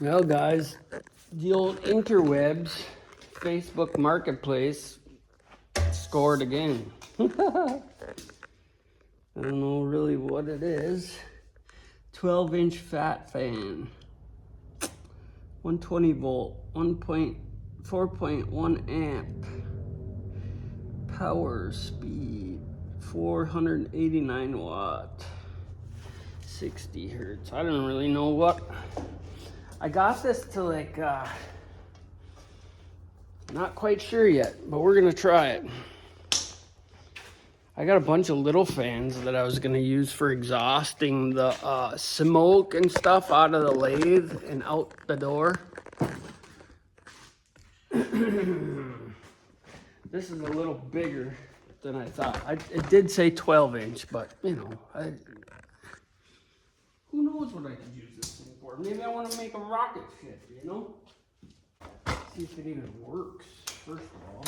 Well, guys, the old interwebs, Facebook Marketplace, scored again. I don't know really what it is. 12-inch fat fan, 120 volt, 4.1 amp, power speed, 489 watt, 60 hertz. I don't really know what. I got this to like, not quite sure yet, but we're gonna try it. I got a bunch of little fans that I was gonna use for exhausting the smoke and stuff out of the lathe and out the door. This is a little bigger than I thought. It did say 12-inch, but you know, who knows what I could use this thing for? Maybe I want to make a rocket ship, you know? See if it even works, first of all.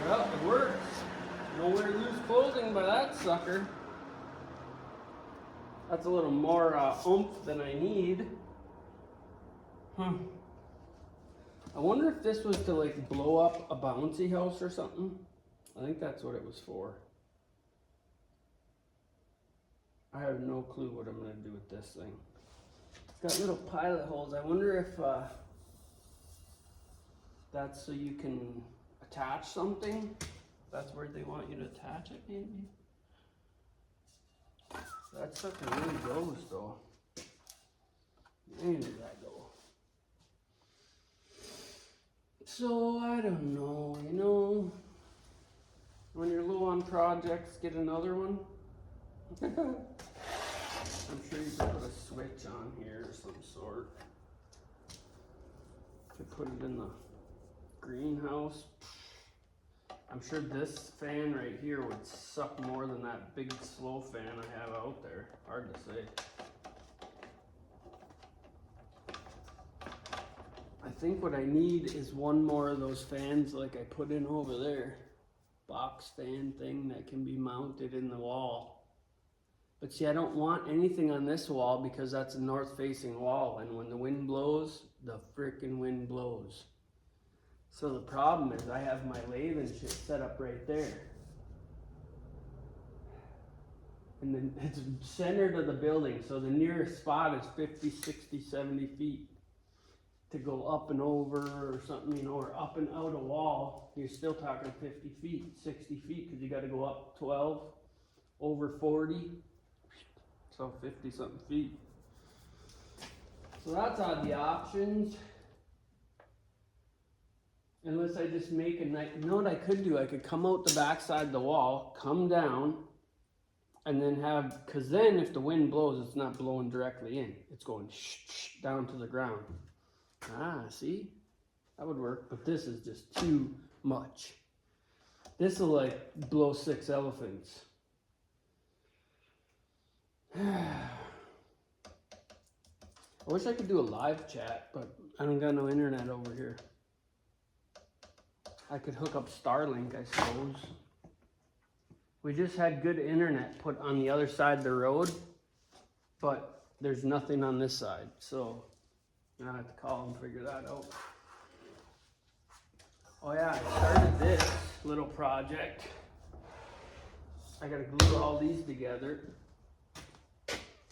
Well, it works. Nowhere to lose clothing by that sucker. That's a little more oomph than I need. I wonder if this was to like blow up a bouncy house or something. I think that's what it was for. I have no clue what I'm gonna do with this thing. It's got little pilot holes. I wonder if that's so you can attach something. That's where they want you to attach it, maybe. That sucker really goes though. Man, did that go. So I don't know, you know, when you're low on projects, get another one. I'm sure you could put a switch on here of some sort. Could put it in the greenhouse. I'm sure this fan right here would suck more than that big slow fan I have out there. Hard to say. I think what I need is one more of those fans like I put in over there. Box fan thing that can be mounted in the wall. But see, I don't want anything on this wall because that's a north-facing wall, and when the wind blows, the frickin' wind blows. So the problem is I have my lathe and shit set up right there. And then it's centered of the building, so the nearest spot is 50, 60, 70 feet. To go up and over or something, you know, or up and out a wall, you're still talking 50 feet, 60 feet, because you got to go up 12, over 40, so 50 something feet. So that's all the options. Unless I just make a night, you know what I could do? I could come out the backside of the wall, come down, and then have, because then if the wind blows, it's not blowing directly in. It's going down to the ground. Ah, see? That would work, but this is just too much. This will like blow 6 elephants. I wish I could do a live chat, but I don't got no internet over here. I could hook up Starlink, I suppose. We just had good internet put on the other side of the road, but there's nothing on this side, so I have to call and figure that out. Oh yeah, I started this little project. I gotta glue all these together,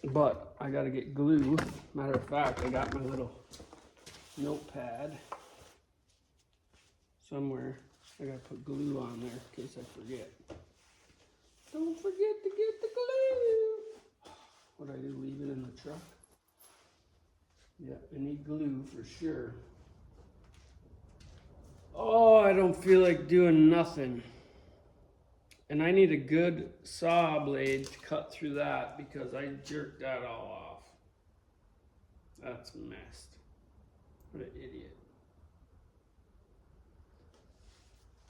but I gotta get glue. Matter of fact, I got my little notepad somewhere. I gotta put glue on there in case I forget. Don't forget to get the glue. What do I do, leave it in the truck? Yeah, I need glue for sure. Oh, I don't feel like doing nothing. And I need a good saw blade to cut through that because I jerked that all off. That's messed. What an idiot.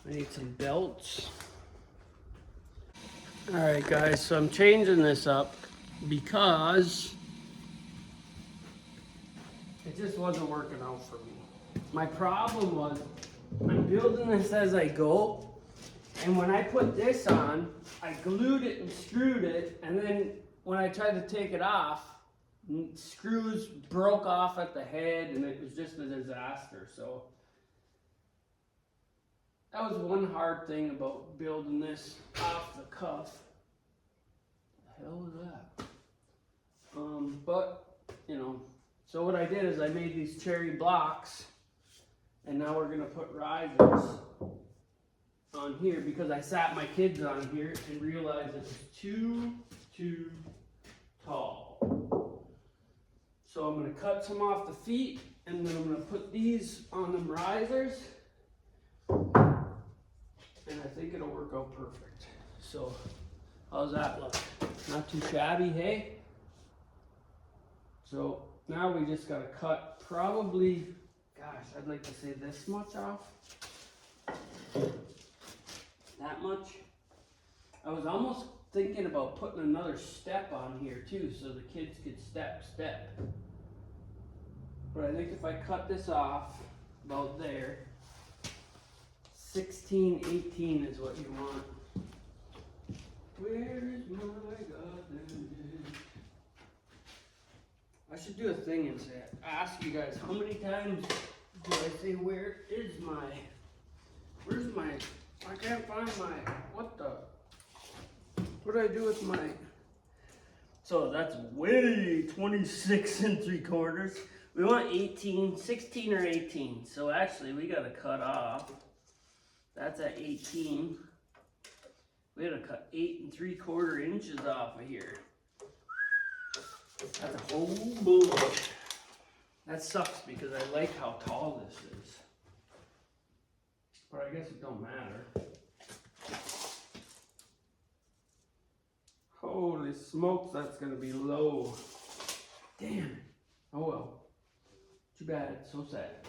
I need some belts. Alright guys, so I'm changing this up because it just wasn't working out for me. My problem was I'm building this as I go, and when I put this on, I glued it and screwed it, and then when I tried to take it off, screws broke off at the head and it was just a disaster. So that was one hard thing about building this off the cuff. The hell was that? But you know, so what I did is I made these cherry blocks, and now we're gonna put risers on here because I sat my kids on here and realized it was too tall. So I'm gonna cut some off the feet, and then I'm gonna put these on them risers, and I think it'll work out perfect. So how's that look? Not too shabby, hey? So now we just gotta cut probably, gosh, I'd like to say this much off. That much. I was almost thinking about putting another step on here too, so the kids could step. But I think if I cut this off about there, 16, 18 is what you want. Where is my garden? I should do a thing and say, ask you guys, how many times do I say, where's my, I can't find my, what do I do with my, so that's way 26 3/4. We want 18, 16 or 18. So actually we gotta cut off, that's at 18. We gotta cut 8 3/4 inches off of here. That's a whole bunch. That sucks because I like how tall this is. But I guess it don't matter. Holy smokes, that's gonna be low. Damn it. Oh well. Too bad, so sad.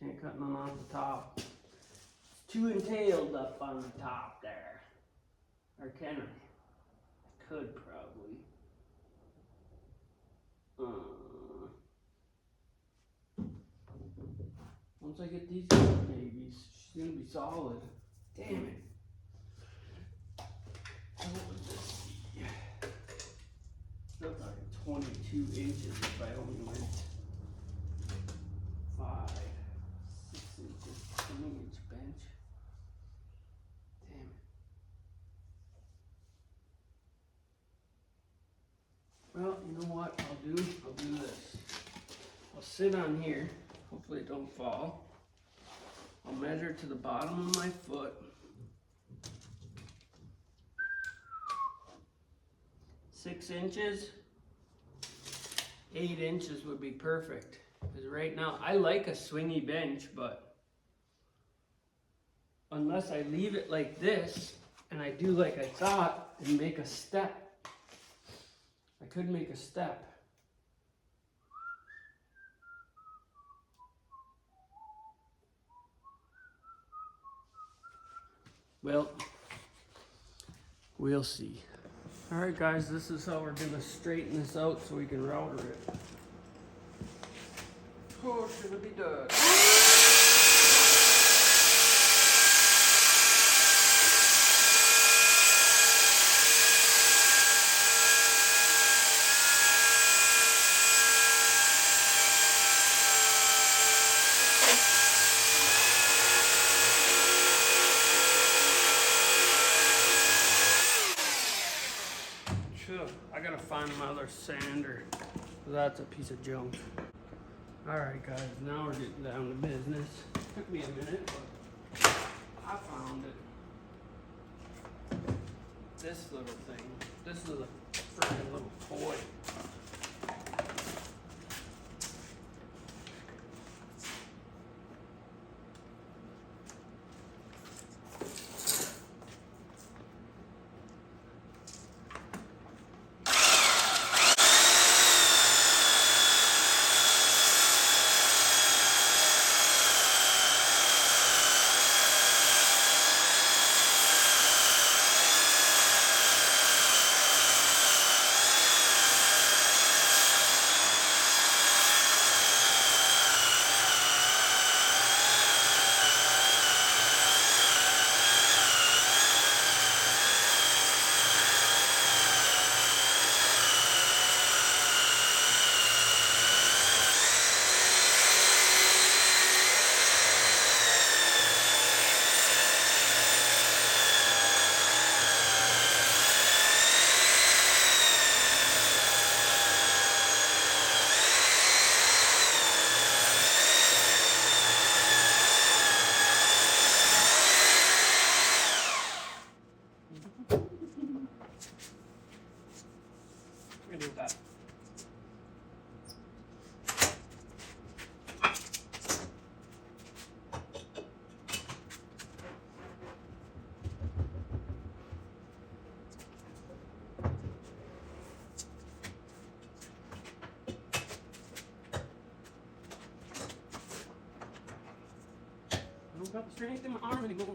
Can't cut none off the top. It's too entailed up on the top there. Or can I? I could probably. Once I get these babies, she's gonna be solid. Damn it. What would this be? Looks like 22 inches if I only went 5, 6 inches, 20-inch bench. Damn it. Well, you know what I'll do? I'll do this. I'll sit on here. Hopefully it don't fall. I'll measure to the bottom of my foot. 6 inches. 8 inches would be perfect. Because right now, I like a swingy bench, but unless I leave it like this, and I do like I thought, and make a step. I could make a step. Well, we'll see. Alright guys, this is how we're gonna straighten this out so we can router it. Oh, should it be done? I gotta find my other sander. That's a piece of junk. Alright guys, now we're getting down to business. Took me a minute, but I found it. This little thing. This is a freaking little toy. don't got the strength in my arm anymore.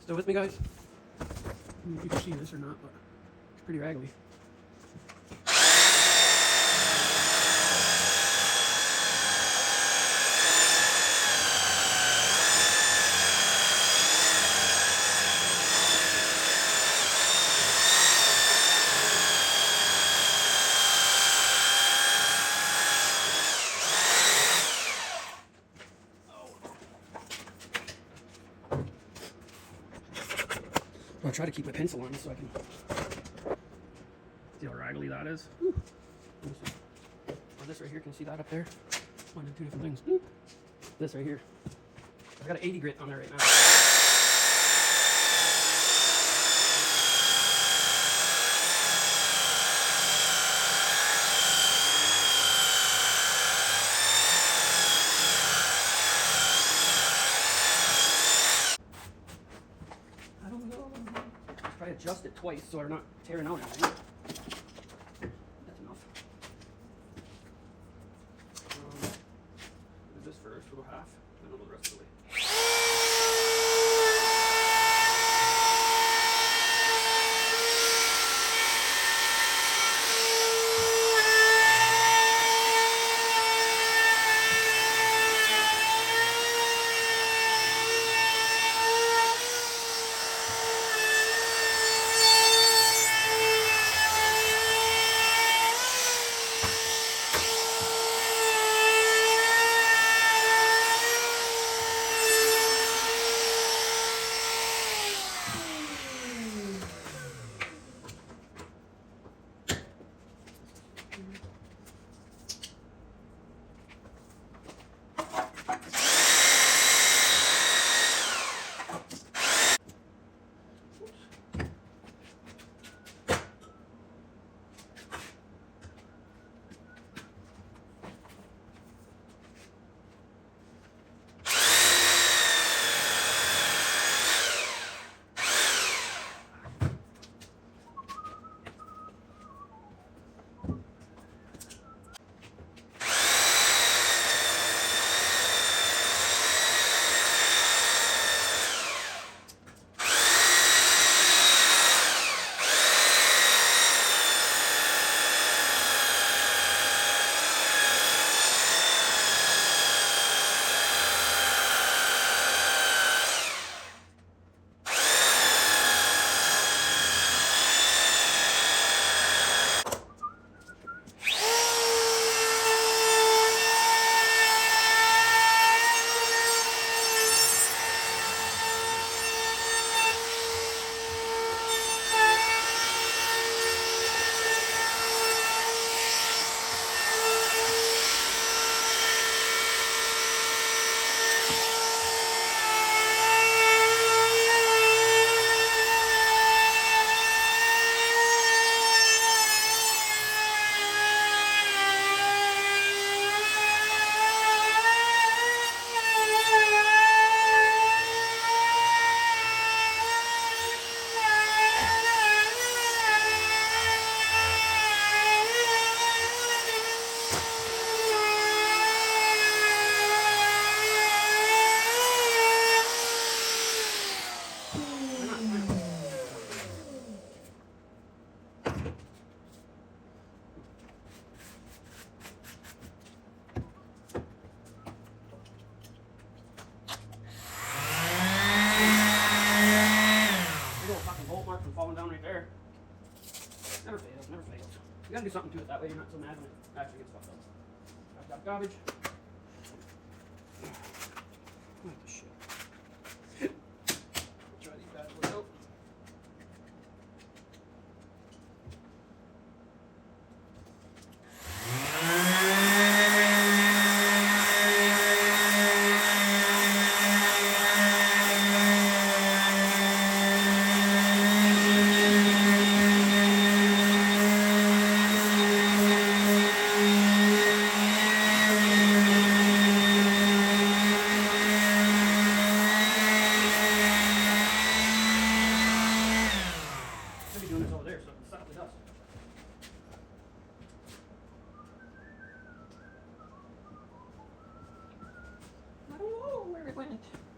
Still with me, guys? I don't know if you can see this or not, but it's pretty raggedy. I'll try to keep my pencil on so I can see how raggedy that is. Or this right here, can you see that up there? One and two different things. This right here. I've got an 80 grit on there right now. Try to adjust it twice so they're not tearing out everything. That's enough. Do this first, we'll go half, then we'll go the rest of the way. You gotta do something to it, that way you're not so mad when it actually gets fucked up. I've got garbage. What the shit? Try these bad boys out.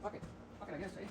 Fuck it, I guess, eh?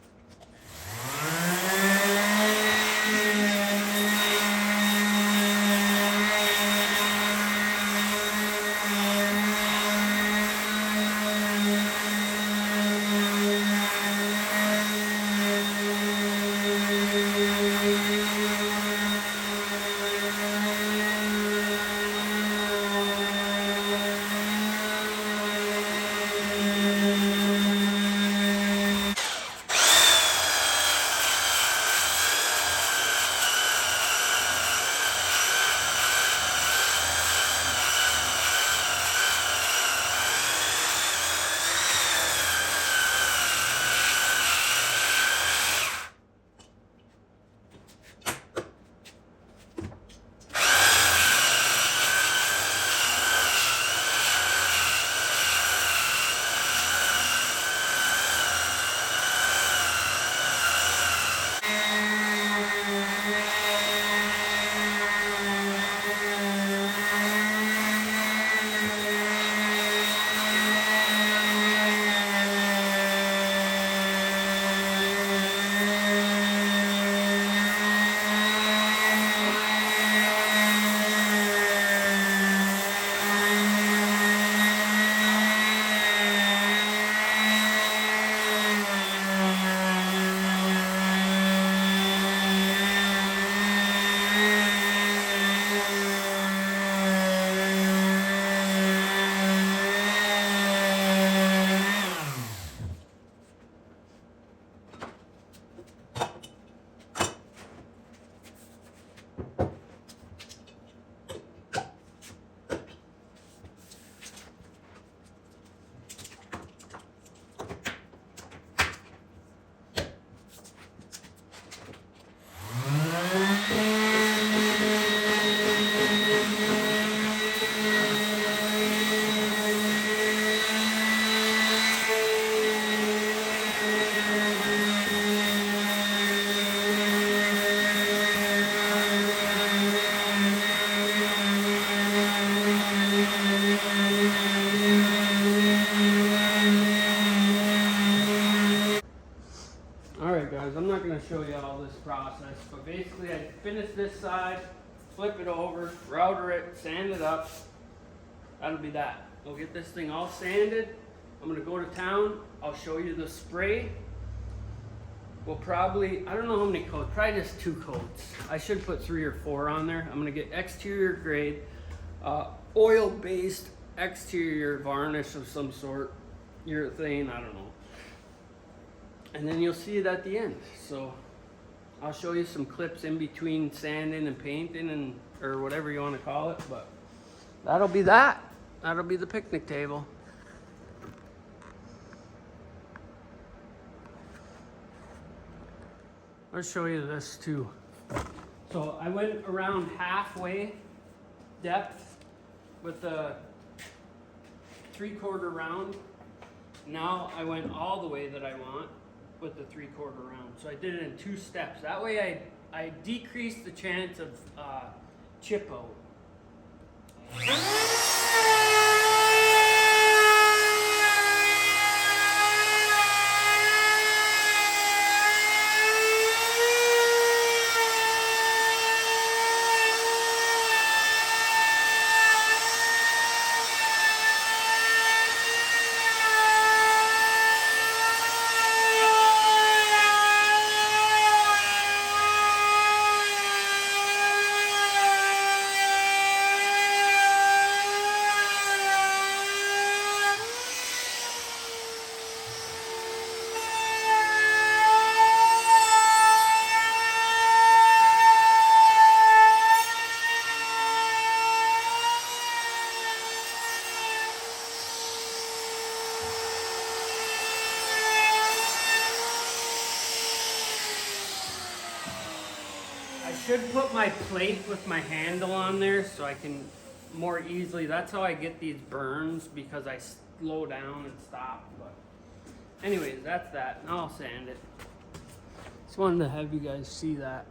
Alright guys, I'm not going to show you all this process, but basically I finish this side, flip it over, router it, sand it up. That'll be that. We'll get this thing all sanded. I'm going to go to town. I'll show you the spray. We'll probably, I don't know how many coats, probably just 2 coats. I should put 3 or 4 on there. I'm going to get exterior grade, oil-based exterior varnish of some sort, urethane, I don't know. And then you'll see it at the end. So I'll show you some clips in between sanding and painting and or whatever you want to call it, but that'll be that. That'll be the picnic table. I'll show you this too. So I went around halfway depth with the 3/4 round. Now I went all the way that I want with the 3/4 round. So I did it in 2 steps. That way I decreased the chance of chip out. Should put my plate with my handle on there so I can more easily, that's how I get these burns, because I slow down and stop. But anyways, that's that. Now I'll sand it. Just wanted to have you guys see that.